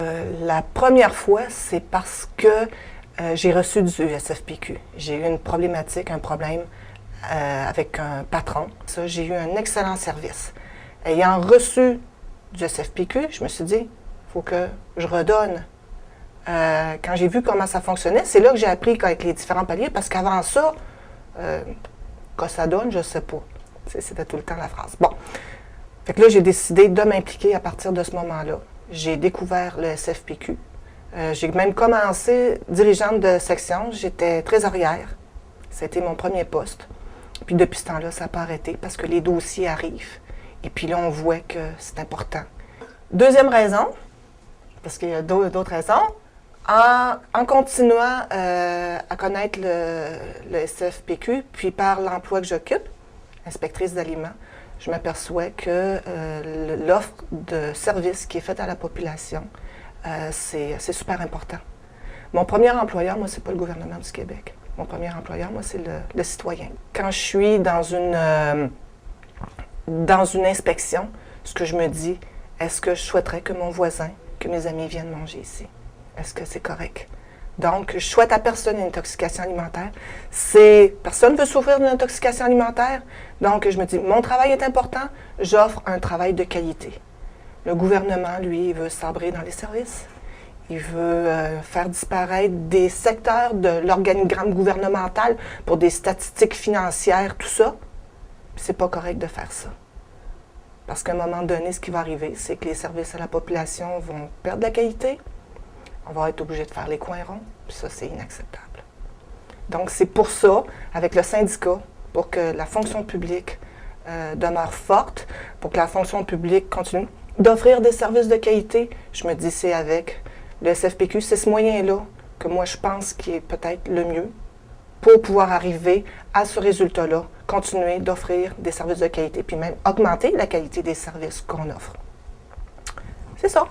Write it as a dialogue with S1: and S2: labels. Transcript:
S1: La première fois, c'est parce que j'ai reçu du SFPQ. J'ai eu une problématique, un problème avec un patron. Ça, j'ai eu un excellent service. Ayant reçu du SFPQ, je me suis dit, il faut que je redonne. Quand j'ai vu comment ça fonctionnait, c'est là que j'ai appris avec les différents paliers, parce qu'avant ça, que ça donne, je ne sais pas. C'était tout le temps la phrase. Bon. Fait que là, j'ai décidé de m'impliquer à partir de ce moment-là. J'ai découvert le SFPQ. J'ai même commencé dirigeante de section. J'étais trésorière. C'était mon premier poste. Puis depuis ce temps-là, ça n'a pas arrêté parce que les dossiers arrivent. Et puis là, on voit que c'est important. Deuxième raison, parce qu'il y a d'autres raisons, en continuant à connaître le SFPQ, puis par l'emploi que j'occupe, inspectrice d'aliments, je m'aperçois que l'offre de services qui est faite à la population, c'est super important. Mon premier employeur, moi, c'est pas le gouvernement du Québec. Mon premier employeur, moi, c'est le citoyen. Quand je suis dans une inspection, ce que je me dis, est-ce que je souhaiterais que mon voisin, que mes amis viennent manger ici? Est-ce que c'est correct? Donc, je souhaite à personne une intoxication alimentaire. Personne ne veut souffrir d'une intoxication alimentaire. Donc, je me dis, mon travail est important, j'offre un travail de qualité. Le gouvernement, lui, il veut sabrer dans les services. Il veut faire disparaître des secteurs de l'organigramme gouvernemental pour des statistiques financières, tout ça. C'est pas correct de faire ça. Parce qu'à un moment donné, ce qui va arriver, c'est que les services à la population vont perdre la qualité. On va être obligé de faire les coins ronds, puis ça, c'est inacceptable. Donc, c'est pour ça, avec le syndicat, pour que la fonction publique demeure forte, pour que la fonction publique continue d'offrir des services de qualité, je me dis, c'est avec le SFPQ, c'est ce moyen-là que moi, je pense qui est peut-être le mieux pour pouvoir arriver à ce résultat-là, continuer d'offrir des services de qualité, puis même augmenter la qualité des services qu'on offre. C'est ça.